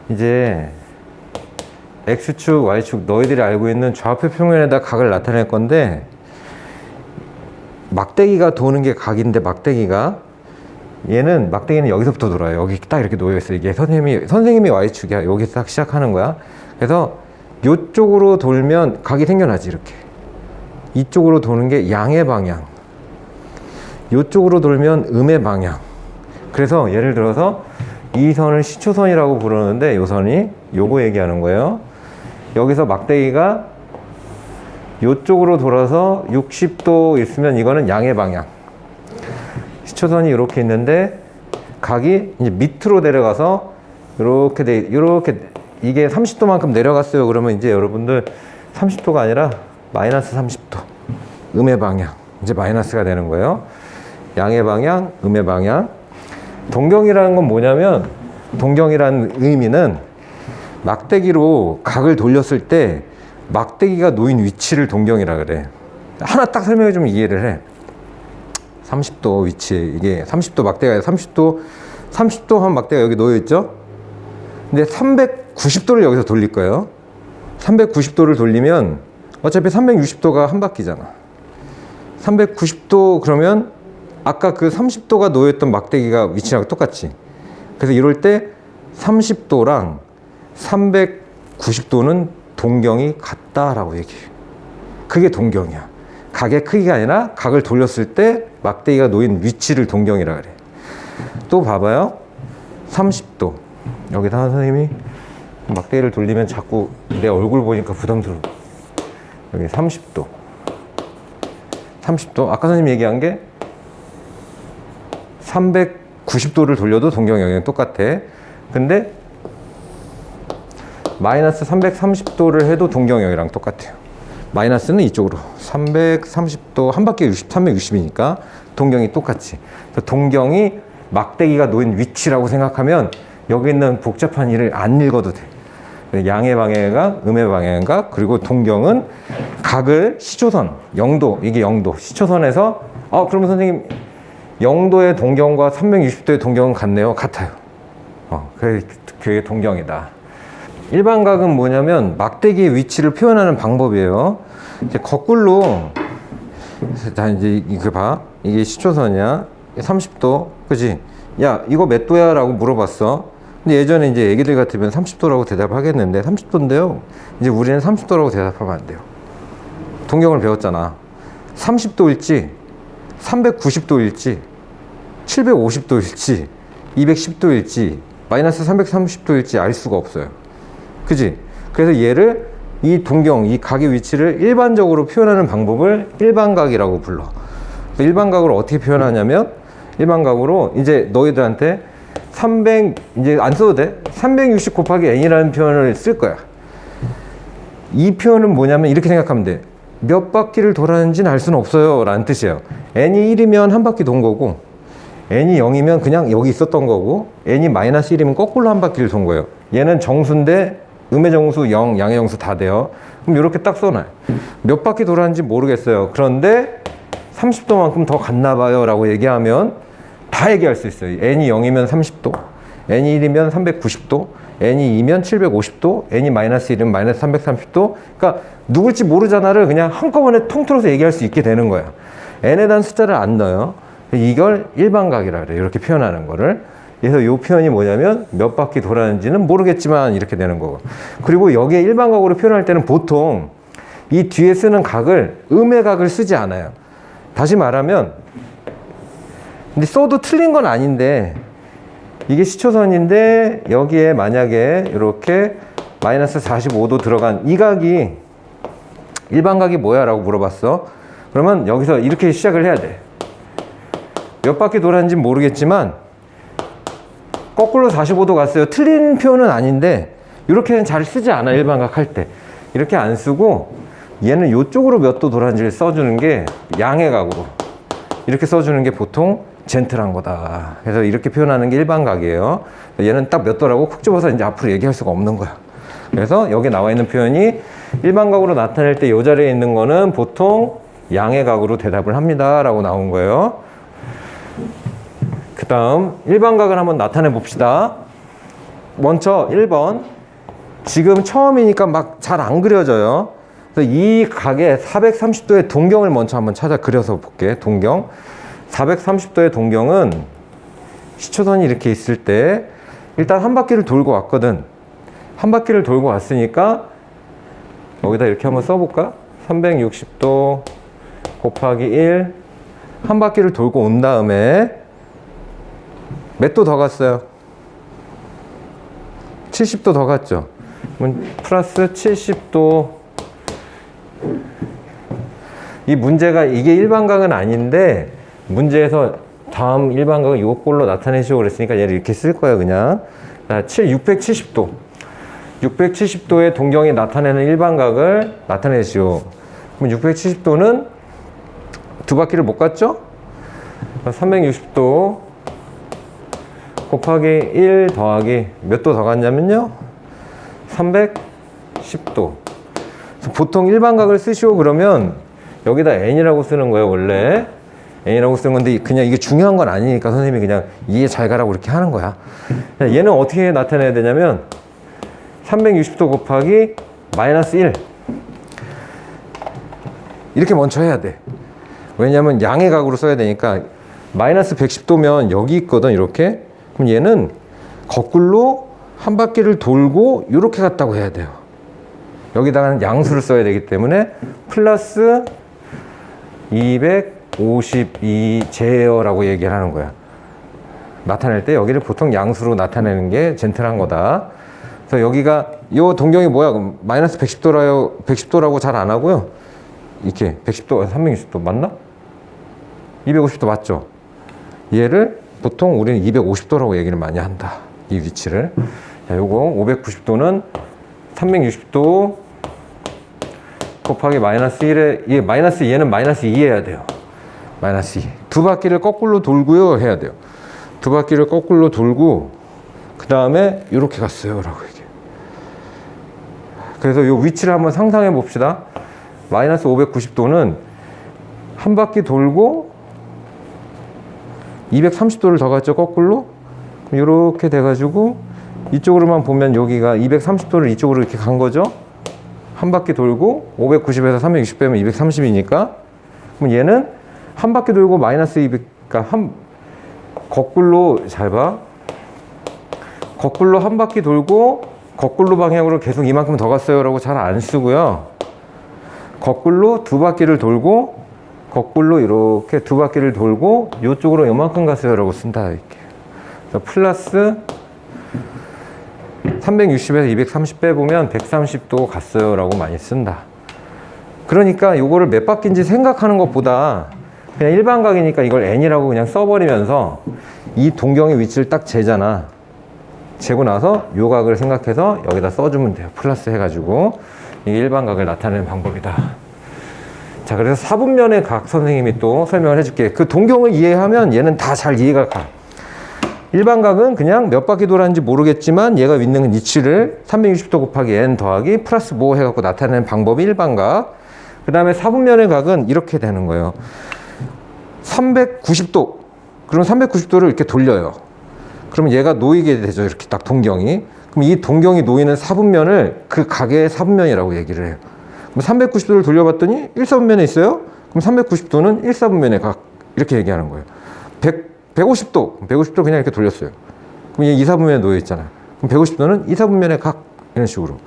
이제 X축, Y축 너희들이 알고 있는 좌표 평면에다 각을 나타낼 건데, 막대기가 도는 게 각인데, 막대기는 여기서부터 돌아요. 여기 딱 이렇게 놓여있어요. 이게 선생님이 Y축이야. 여기서 딱 시작하는 거야. 그래서 이쪽으로 돌면 각이 생겨나지. 이렇게 이쪽으로 도는 게 양의 방향, 이쪽으로 돌면 음의 방향. 그래서 예를 들어서 이 선을 시초선이라고 부르는데, 이 선이 요거 얘기하는 거예요. 여기서 막대기가 이쪽으로 돌아서 60도 있으면 이거는 양의 방향. 시초선이 이렇게 있는데 각이 이제 밑으로 내려가서 이렇게 이게 30도만큼 내려갔어요. 그러면 이제 여러분들 30도가 아니라 마이너스 30도. 음의 방향. 이제 마이너스가 되는 거예요. 양의 방향, 음의 방향. 동경이라는 건 뭐냐면, 동경이라는 의미는 막대기로 각을 돌렸을 때 막대기가 놓인 위치를 동경이라 그래. 하나 딱 설명해 주면 이해를 해. 30도 위치에, 이게 30도 막대기가 30도 한 막대기가 여기 놓여 있죠. 근데 390도를 여기서 돌릴 거예요. 390도를 돌리면 어차피 360도가 한 바퀴잖아. 390도 그러면 아까 그 30도가 놓여있던 막대기가 위치랑 똑같지. 그래서 이럴 때 30도랑 390도는 동경이 같다라고 얘기해요. 그게 동경이야. 각의 크기가 아니라 각을 돌렸을 때 막대기가 놓인 위치를 동경이라 그래. 또 봐봐요. 30도. 여기다 선생님이 막대기를 돌리면 자꾸 내 얼굴 보니까 부담스러워. 여기 30도. 30도. 아까 선생님이 얘기한 게 390도를 돌려도 동경 영역이 똑같아. 근데 마이너스 330도를 해도 동경영이랑 똑같아요. 마이너스는 이쪽으로 330도 한 바퀴 360이니까 동경이 똑같이. 동경이 막대기가 놓인 위치라고 생각하면 여기 있는 복잡한 일을 안 읽어도 돼. 양의 방향각, 음의 방향각, 그리고 동경은 각을 시초선, 0도, 이게 0도, 시초선에서 그러면 선생님 0도의 동경과 360도의 동경은 같네요. 같아요. 그게 동경이다. 일반각은 뭐냐면 막대기의 위치를 표현하는 방법이에요. 이제 거꾸로, 자, 이제 이거 봐. 이게 시초선이야. 30도. 그지? 야, 이거 몇 도야? 라고 물어봤어. 근데 예전에 이제 애기들 같으면 30도라고 대답하겠는데, 30도인데요. 이제 우리는 30도라고 대답하면 안 돼요. 동경을 배웠잖아. 30도일지, 390도일지, 750도일지, 210도일지, 마이너스 330도일지 알 수가 없어요. 그지? 그래서 얘를, 이 동경, 이 각의 위치를 일반적으로 표현하는 방법을 일반각이라고 불러. 일반각으로 어떻게 표현하냐면, 일반각으로 이제 너희들한테 이제 안 써도 돼. 360 곱하기 n이라는 표현을 쓸 거야. 이 표현은 뭐냐면 이렇게 생각하면 돼. 몇 바퀴를 돌았는지는 알 수는 없어요 라는 뜻이에요. n이 1이면 한 바퀴 돈 거고, n이 0이면 그냥 여기 있었던 거고, n이 마이너스 1이면 거꾸로 한 바퀴를 돈 거예요. 얘는 정수인데 음의 정수 0, 양의 정수 다 돼요. 그럼 이렇게 딱 써놔요. 몇 바퀴 돌았는지 모르겠어요. 그런데 30도만큼 더 갔나 봐요 라고 얘기하면 다 얘기할 수 있어요. n이 0이면 30도, n이 1이면 390도, n이 2면 750도, n이 마이너스 1이면 마이너스 330도. 그러니까 누굴지 모르잖아를 그냥 한꺼번에 통틀어서 얘기할 수 있게 되는 거야. n에 대한 숫자를 안 넣어요. 이걸 일반각이라 그래요. 이렇게 표현하는 거를. 그래서 이 표현이 뭐냐면 몇 바퀴 돌았는지는 모르겠지만 이렇게 되는 거고. 그리고 여기에 일반각으로 표현할 때는 보통 이 뒤에 쓰는 각을 음의 각을 쓰지 않아요. 다시 말하면, 근데 써도 틀린 건 아닌데, 이게 시초선인데 여기에 만약에 이렇게 마이너스 45도 들어간 이 각이 일반각이 뭐야? 라고 물어봤어. 그러면 여기서 이렇게 시작을 해야 돼. 몇 바퀴 돌았는지 모르겠지만 거꾸로 45도 갔어요. 틀린 표현은 아닌데 이렇게는 잘 쓰지 않아. 일반각 할 때 이렇게 안 쓰고, 얘는 이쪽으로 몇 도 돌았는지를 써주는 게 양의 각으로 이렇게 써주는 게 보통 젠틀한 거다. 그래서 이렇게 표현하는 게 일반각이에요. 얘는 딱 몇 도라고 콕 집어서 이제 앞으로 얘기할 수가 없는 거야. 그래서 여기 나와 있는 표현이 일반각으로 나타낼 때 이 자리에 있는 거는 보통 양의 각으로 대답을 합니다 라고 나온 거예요. 그 다음 일반각을 한번 나타내 봅시다. 먼저 1번. 지금 처음이니까 막 잘 안 그려져요. 그래서 이 각의 430도의 동경을 먼저 한번 찾아 그려서 볼게. 동경. 430도의 동경은 시초선이 이렇게 있을 때 일단 한 바퀴를 돌고 왔거든. 한 바퀴를 돌고 왔으니까 여기다 이렇게 한번 써볼까? 360도 곱하기 1. 한 바퀴를 돌고 온 다음에 몇 도 더 갔어요? 70도 더 갔죠? 그럼 플러스 70도. 이 문제가 이게 일반각은 아닌데 문제에서 다음 일반각은 이꼴로 나타내시오 그랬으니까 얘를 이렇게 쓸 거예요. 그냥 670도 670도의 동경이 나타내는 일반각을 나타내시오. 그럼 670도는 두 바퀴를 못 갔죠? 360도 곱하기 1 더하기 몇 도 더 갔냐면요 310도. 보통 일반각을 쓰시오 그러면 여기다 n이라고 쓰는 거예요. 원래 n이라고 쓰는 건데 그냥 이게 중요한 건 아니니까 선생님이 그냥 이해 잘 가라고 이렇게 하는 거야. 얘는 어떻게 나타내야 되냐면 360도 곱하기 마이너스 1 이렇게 먼저 해야 돼. 왜냐면 양의 각으로 써야 되니까. 마이너스 110도면 여기 있거든. 이렇게. 그럼 얘는 거꾸로 한 바퀴를 돌고 이렇게 갔다고 해야 돼요. 여기다가는 양수를 써야 되기 때문에 플러스 252제어라고 얘기를 하는 거야. 나타낼 때 여기를 보통 양수로 나타내는 게 젠틀한 거다. 그래서 여기가 이 동경이 뭐야? 그럼 마이너스 110도라고 잘 안 하고요. 이렇게 110도, 360도 맞나? 250도 맞죠? 얘를 보통 우리는 250도라고 얘기를 많이 한다. 이 위치를. 자, 요거 590도는 360도 곱하기 마이너스 1에, 얘는 마이너스 2 해야 돼요. 마이너스 2. 두 바퀴를 거꾸로 돌고요. 해야 돼요. 두 바퀴를 거꾸로 돌고, 그 다음에 이렇게 갔어요. 라고 얘기해요. 그래서 이 위치를 한번 상상해 봅시다. 마이너스 590도는 한 바퀴 돌고 230도를 더 갔죠. 거꾸로. 이렇게 돼가지고 이쪽으로만 보면 여기가 230도를 이쪽으로 이렇게 간 거죠. 한 바퀴 돌고 590에서 360 빼면 230이니까 그럼 얘는 한 바퀴 돌고 마이너스 200, 그러니까 거꾸로 잘 봐. 거꾸로 한 바퀴 돌고 거꾸로 방향으로 계속 이만큼 더 갔어요 라고 잘 안 쓰고요. 거꾸로 두 바퀴를 돌고 거꾸로 이렇게 두 바퀴를 돌고 이쪽으로 이만큼 갔어요 라고 쓴다. 이렇게. 플러스 360에서 230 빼보면 130도 갔어요 라고 많이 쓴다. 그러니까 이거를 몇 바퀴인지 생각하는 것보다 그냥 일반각이니까 이걸 n이라고 그냥 써버리면서 이 동경의 위치를 딱 재잖아. 재고 나서 요 각을 생각해서 여기다 써주면 돼요. 플러스 해가지고 이게 일반각을 나타내는 방법이다. 자, 그래서 사분면의 각 선생님이 또 설명을 해줄게. 그 동경을 이해하면 얘는 다 잘 이해가 가. 일반각은 그냥 몇 바퀴 돌았는지 모르겠지만 얘가 있는 위치를 360도 곱하기 n 더하기 플러스 뭐 해갖고 나타내는 방법이 일반각. 그 다음에 사분면의 각은 이렇게 되는 거예요. 390도. 그럼 390도를 이렇게 돌려요. 그럼 얘가 놓이게 되죠. 이렇게 딱 동경이. 그럼 이 동경이 놓이는 사분면을 그 각의 사분면이라고 얘기를 해요. 그럼 390도를 돌려봤더니 1사분면에 있어요? 그럼 390도는 1사분면의 각. 이렇게 얘기하는 거예요. 150도 그냥 이렇게 돌렸어요. 그럼 얘 2사분면에 놓여있잖아요. 그럼 150도는 2사분면의 각. 이런 식으로.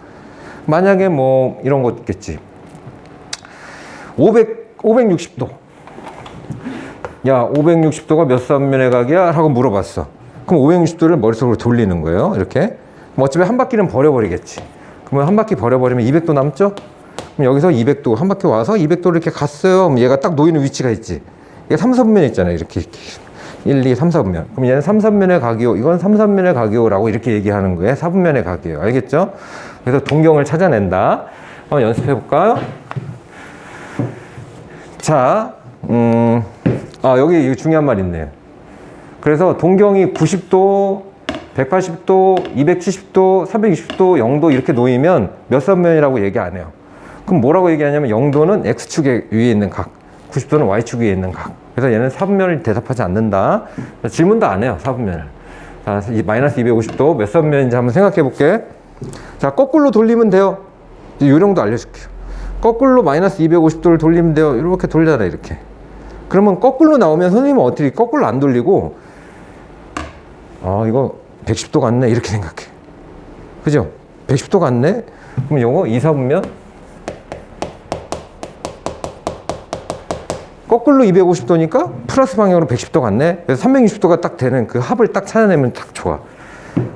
만약에 뭐 이런 거 있겠지. 560도. 야, 560도가 몇 사분면의 각이야? 라고 물어봤어. 그럼 560도를 머릿속으로 돌리는 거예요. 이렇게. 뭐 어차피 한 바퀴는 버려버리겠지. 그러면 한 바퀴 버려버리면 200도 남죠? 그럼 여기서 200도, 한 바퀴 와서 200도를 이렇게 갔어요. 그럼 얘가 딱 놓이는 위치가 있지. 이게 3사분면 있잖아요. 이렇게. 1, 2, 3, 4분면. 그럼 얘는 3사분면의 각이요. 이건 3사분면의 각이요. 라고 이렇게 얘기하는 거예요. 4분면의 각이에요. 알겠죠? 그래서 동경을 찾아낸다. 한번 연습해 볼까요? 자, 여기 중요한 말 있네요. 그래서 동경이 90도, 180도, 270도, 360도, 0도 이렇게 놓이면 몇 사분면이라고 얘기 안 해요. 그럼 뭐라고 얘기하냐면 0도는 X축에 위에 있는 각, 90도는 Y축 위에 있는 각. 그래서 얘는 사분면을 대답하지 않는다. 질문도 안 해요, 사분면을. 자, 이 마이너스 250도 몇 선면인지 한번 생각해 볼게. 자, 거꾸로 돌리면 돼요. 요령도 알려줄게요. 거꾸로 마이너스 250도를 돌리면 돼요. 이렇게 돌려라, 이렇게. 그러면 거꾸로 나오면 선생님은 어떻게 거꾸로 안 돌리고, 이거 110도 같네, 이렇게 생각해. 그죠? 110도 같네? 그럼 요거 2, 4분면 거꾸로 250도니까 플러스 방향으로 110도 같네? 그래서 360도가 딱 되는 그 합을 딱 찾아내면 딱 좋아.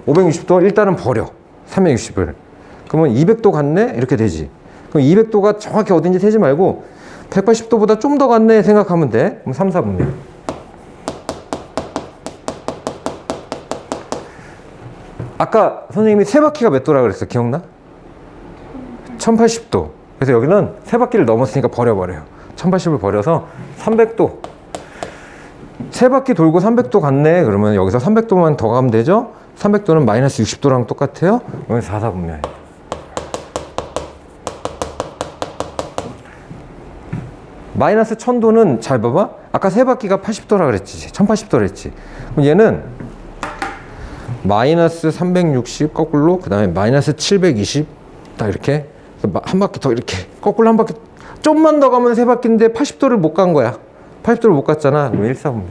560도 일단은 버려. 360을. 그러면 200도 같네? 이렇게 되지. 그럼 200도가 정확히 어딘지 세지 말고 180도보다 좀 더 같네 생각하면 돼. 그럼 3, 4분면. 아까 선생님이 세 바퀴가 몇 도라 그랬어? 기억나? 1080도. 그래서 여기는 세 바퀴를 넘었으니까 버려버려요. 1080을 버려서 300도. 세 바퀴 돌고 300도 갔네. 그러면 여기서 300도만 더 가면 되죠? 300도는 마이너스 60도랑 똑같아요. 여기 4, 4분면. 마이너스 1000도는 잘 봐봐. 아까 세 바퀴가 80도라 그랬지. 1080도라 그랬지. 그럼 얘는 마이너스 360 거꾸로, 그 다음에 마이너스 720 딱 이렇게 한 바퀴 더 이렇게 거꾸로 한 바퀴 좀만 더 가면 세 바퀴인데 80도를 못 간 거야. 80도를 못 갔잖아. 그럼 1, 4분면.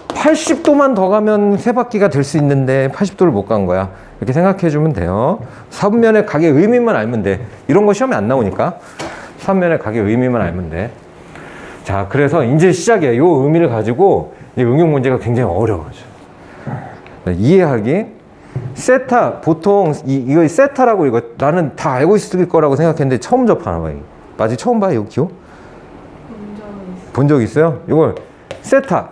80도만 더 가면 세 바퀴가 될 수 있는데 80도를 못 간 거야. 이렇게 생각해 주면 돼요. 4분면의 각의 의미만 알면 돼. 이런 거 시험에 안 나오니까 3면의 각의 의미만 알면 돼. 자, 그래서 이제 시작이야. 이 의미를 가지고 이 응용 문제가 굉장히 어려워져. 이해하기. 세타, 보통 이거 세타라고 이거 나는 다 알고 있을 거라고 생각했는데 처음 접하나 봐. 맞지? 처음 봐, 이거 기호? 본 적 있어요? 이걸 세타.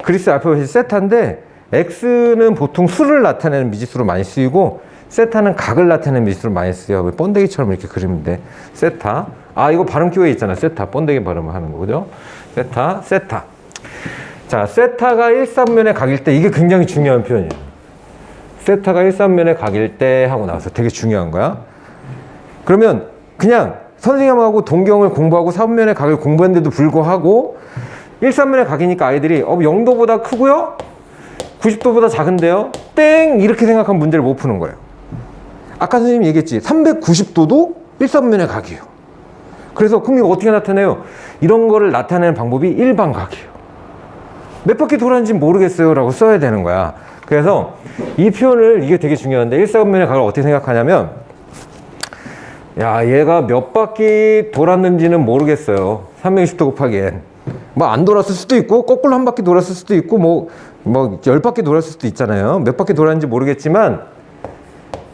그리스 알파벳이 세타인데 X는 보통 수를 나타내는 미지수로 많이 쓰이고 세타는 각을 나타내는 미지수로 많이 쓰여. 번데기처럼 이렇게 그리면 돼. 세타. 이거 발음 기호에 있잖아. 세타. 번데기 발음을 하는 거죠. 세타, 세타. 자, 세타가 1,3면의 각일 때 이게 굉장히 중요한 표현이에요. 세타가 1,3면의 각일 때 하고 나서 되게 중요한 거야. 그러면 그냥 선생님하고 동경을 공부하고 4분면의 각을 공부했는데도 불구하고 1,3면의 각이니까 아이들이 0도보다 크고요? 90도보다 작은데요? 땡! 이렇게 생각하면 문제를 못 푸는 거예요. 아까 선생님이 얘기했지. 390도도 1,3면의 각이에요. 그래서 그럼 이거 어떻게 나타내요? 이런 거를 나타내는 방법이 일반각이에요. 몇 바퀴 돌았는지 모르겠어요 라고 써야 되는 거야. 그래서 이 표현을, 이게 되게 중요한데 1,4분면의 각을 어떻게 생각하냐면, 야, 얘가 몇 바퀴 돌았는지는 모르겠어요. 360도 곱하기 n. 뭐 안 돌았을 수도 있고 거꾸로 한 바퀴 돌았을 수도 있고 뭐 10바퀴 돌았을 수도 있잖아요. 몇 바퀴 돌았는지 모르겠지만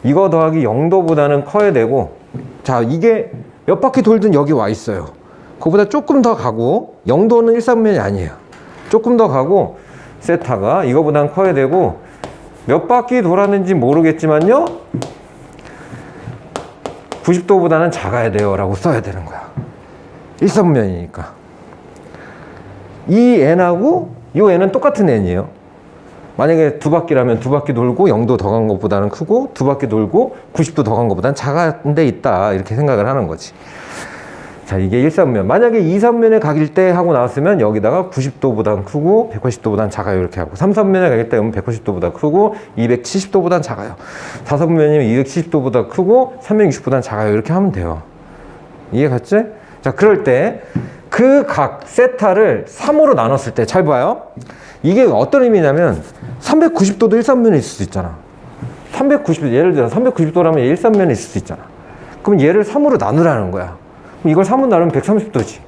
이거 더하기 0도보다는 커야 되고, 자, 이게 몇 바퀴 돌든 여기 와 있어요. 그거보다 조금 더 가고 0도는 1,4분면이 아니에요. 조금 더 가고 세타가 이거보다는 커야 되고 몇 바퀴 돌았는지 모르겠지만요 90도보다는 작아야 돼요 라고 써야 되는 거야. 1,4분면이니까. 이 n하고 이 n은 똑같은 n이에요. 만약에 두 바퀴라면 두 바퀴 돌고 0도 더 간 것보다는 크고 두 바퀴 돌고 90도 더 간 것보다는 작은 데 있다, 이렇게 생각을 하는 거지. 자, 이게 1,3면. 만약에 2,3면의 각일 때 하고 나왔으면 여기다가 90도보단 크고 180도보단 작아요 이렇게 하고, 3,3면의 각일 때 오면 180도보다 크고 270도보단 작아요. 4,4분면이면 270도보다 크고 360도보단 작아요 이렇게 하면 돼요. 이해 갔지? 자, 그럴 때 그 각 세타를 3으로 나눴을 때 잘 봐요. 이게 어떤 의미냐면 390도도 1,3면에 있을 수 있잖아. 390도, 예를 들어서 390도라면 1,3면에 있을 수 있잖아. 그럼 얘를 3으로 나누라는 거야. 그럼 이걸 3으로 나누면 130도지.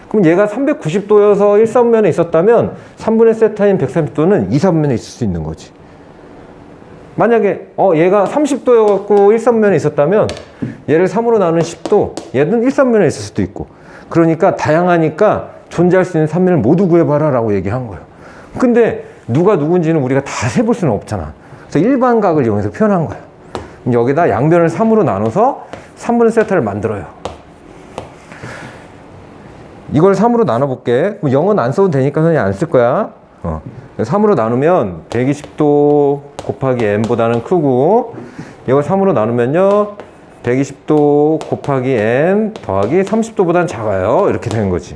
그럼 얘가 390도여서 1,3면에 있었다면 3분의 세타인 130도는 2, 3면에 있을 수 있는 거지. 만약에 얘가 30도여갖고 1,3면에 있었다면 얘를 3으로 나누는 10도, 얘는 1,3면에 있을 수도 있고. 그러니까 다양하니까 존재할 수 있는 3면을 모두 구해봐라 라고 얘기한 거예요. 근데 누가 누군지는 우리가 다 세볼 수는 없잖아. 그래서 일반각을 이용해서 표현한 거야. 여기다 양변을 3으로 나눠서 3분의 세타를 만들어요. 이걸 3으로 나눠볼게. 0은 안 써도 되니까 선생님 안 쓸 거야. 3으로 나누면 120도 곱하기 n보다는 크고, 이걸 3으로 나누면요 120도 곱하기 n 더하기 30도보다는 작아요 이렇게 되는 거지.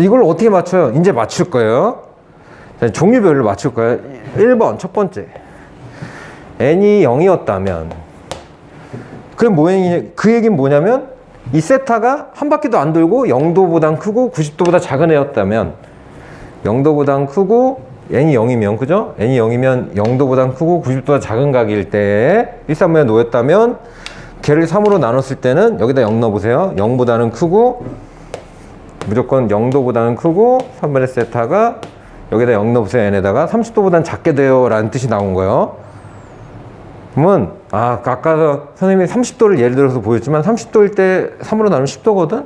이걸 어떻게 맞춰요? 이제 맞출 거예요. 자, 종류별로 맞출 거예요. 1번 첫 번째, n이 0이었다면 그 얘기는 뭐냐면 이 세타가 한 바퀴도 안 돌고 0도보단 크고 90도보다 작은 애였다면, 0도보단 크고 n이 0이면, 그죠? n이 0이면 0도보단 크고 90도보다 작은 각일 때 1, 3분의 놓였다면 걔를 3으로 나눴을 때는 여기다 0 넣어보세요. 0보다는 크고, 무조건 0도보다는 크고 3분의 세타가 여기다 0 넣어보세요. n에다가 30도보다는 작게 돼요 라는 뜻이 나온 거예요. 그러면 아까 선생님이 30도를 예를 들어서 보였지만 30도일 때 3으로 나누면 10도거든?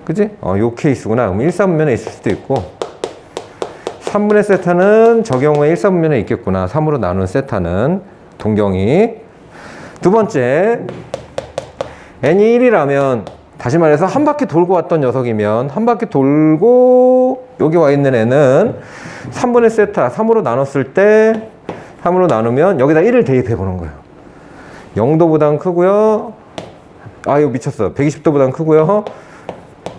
그지? 요 케이스구나. 그럼 1, 3분면에 있을 수도 있고, 3분의 세타는 저 경우에 1, 3분면에 있겠구나. 3으로 나누는 세타는 동경이. 두 번째, n이 1이라면, 다시 말해서 한 바퀴 돌고 왔던 녀석이면 한 바퀴 돌고 여기 와 있는 애는 3분의 세타 3으로 나눴을 때 3으로 나누면 여기다 1을 대입해 보는 거예요. 0도보단 크고요. 이거 미쳤어. 120도보단 크고요.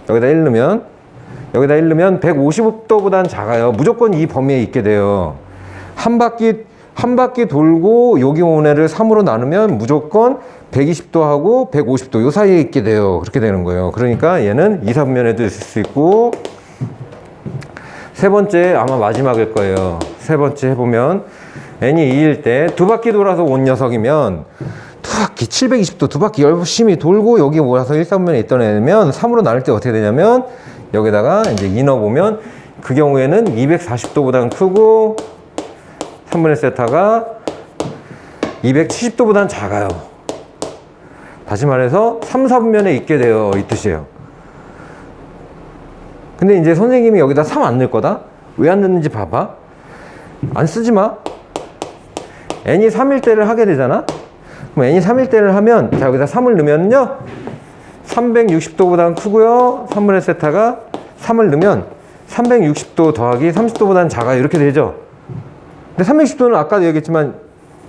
여기다 1 넣으면 155도보단 작아요. 무조건 이 범위에 있게 돼요. 한 바퀴 돌고 여기 온 애를 3으로 나누면 무조건 120도하고 150도 요 사이에 있게 돼요. 그렇게 되는 거예요. 그러니까 얘는 2, 4분면에도 있을 수 있고, 세 번째 아마 마지막일 거예요. 세 번째 해보면 n이 2일 때 두 바퀴 돌아서 온 녀석이면, 두 바퀴 720도 두 바퀴 열심히 돌고 여기 모아서 1, 3분면에 있던 애면 3으로 나눌 때 어떻게 되냐면 여기다가 이제 2 넣어보면 그 경우에는 240도보다는 크고 3분의 세타가 270도보다는 작아요. 다시 말해서 3, 4분면에 있게 돼요. 이 뜻이에요. 근데 이제 선생님이 여기다 3 안 넣을 거다? 왜 안 넣는지 봐봐. 안 쓰지 마. n이 3일 때를 하게 되잖아? 그럼 n이 3일 때를 하면, 자, 여기다 3을 넣으면요, 360도보다는 크고요. 3분의 세타가 3을 넣으면 360도 더하기 30도보다는 작아요. 이렇게 되죠? 근데 360도는 아까도 얘기했지만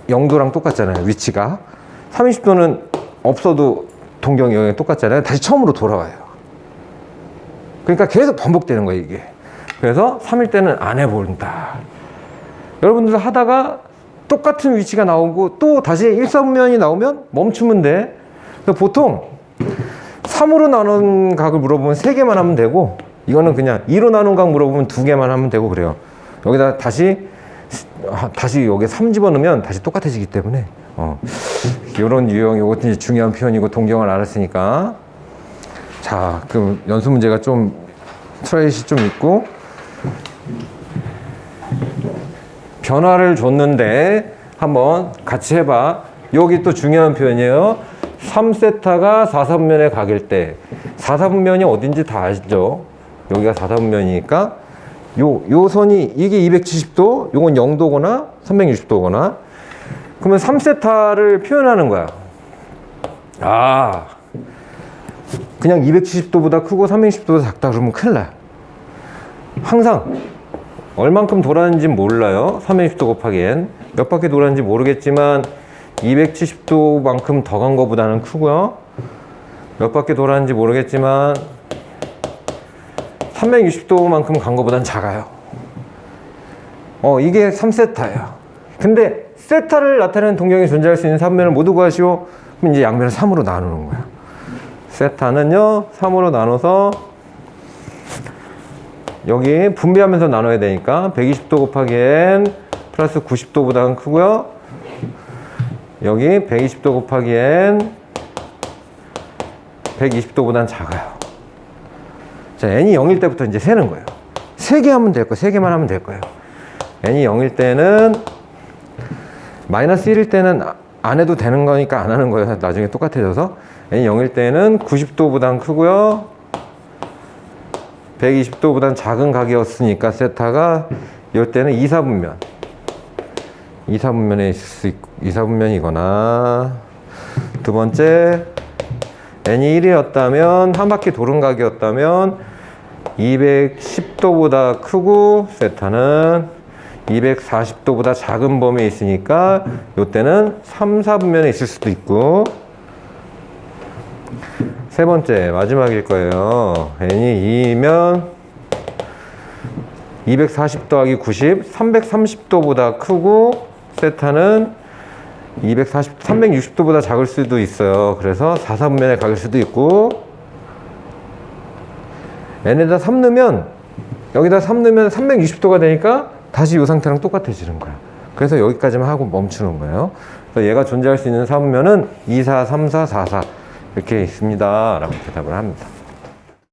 0도랑 똑같잖아요. 위치가. 320도는 없어도 동경이 여기 똑같잖아요. 다시 처음으로 돌아와요. 그러니까 계속 반복되는 거예요, 이게. 그래서 3일 때는 안 해본다. 여러분들 하다가 똑같은 위치가 나오고 또 다시 1, 4분면이 나오면 멈추면 돼. 그래서 보통 3으로 나눈 각을 물어보면 3개만 하면 되고, 이거는 그냥 2로 나눈 각 물어보면 2개만 하면 되고 그래요. 여기다 다시 여기 3 집어넣으면 다시 똑같아지기 때문에 이런 유형, 이것도 중요한 표현이고 동경을 알았으니까, 자, 그럼 연수 문제가 좀 트라이시 좀 있고, 변화를 줬는데 한번 같이 해봐. 여기 또 중요한 표현이에요. 3세타가 4, 4분면에 각일 때, 4, 4분면이 어딘지 다 아시죠? 여기가 4, 4분면이니까 요 선이 이게 270도, 요건 0도거나 360도거나, 그러면 3세타를 표현하는 거야. 그냥 270도보다 크고 360도보다 작다 그러면 큰일 나요. 항상 얼만큼 돌았는지 몰라요. 360도 곱하기 n. 몇 바퀴 돌았는지 모르겠지만 270도만큼 더 간 거보다는 크고요. 몇 바퀴 돌았는지 모르겠지만 360도만큼 간 거보다는 작아요. 이게 3세타예요. 근데 세타를 나타내는 동경이 존재할 수 있는 3면을 모두 구하시오. 그럼 이제 양면을 3으로 나누는 거예요. 세타는요, 3으로 나눠서 여기 분배하면서 나눠야 되니까 120도 곱하기 n 플러스 90도보다는 크고요. 여기 120도 곱하기 n 120도보다는 작아요. 자, n이 0일 때부터 이제 세는 거예요. 3개 하면 될 거예요. 3개만 하면 될 거예요. n이 0일 때는, 마이너스 1일 때는 안 해도 되는 거니까 안 하는 거예요. 나중에 똑같아져서. n이 0일 때는 90도보단 크고요. 120도보단 작은 각이었으니까 세타가 이럴 때는 2, 4분면. 2, 4분면에 있을 수 있고, 2, 4분면이거나, 두 번째, n이 1이었다면, 한 바퀴 도른 각이었다면 210도보다 크고 세타는 240도보다 작은 범위에 있으니까 이때는 3, 4분면에 있을 수도 있고, 세 번째 마지막일 거예요. n이 2이면 240 더하기 90, 330도보다 크고 세타는 360도보다 작을 수도 있어요. 그래서 4사분면에 각일 수도 있고, n에다 3 넣으면, 여기다 3 넣으면 360도가 되니까 다시 이 상태랑 똑같아지는 거야. 그래서 여기까지만 하고 멈추는 거예요. 그래서 얘가 존재할 수 있는 사분면은 2, 4, 3, 4, 4, 4 이렇게 있습니다 라고 대답을 합니다.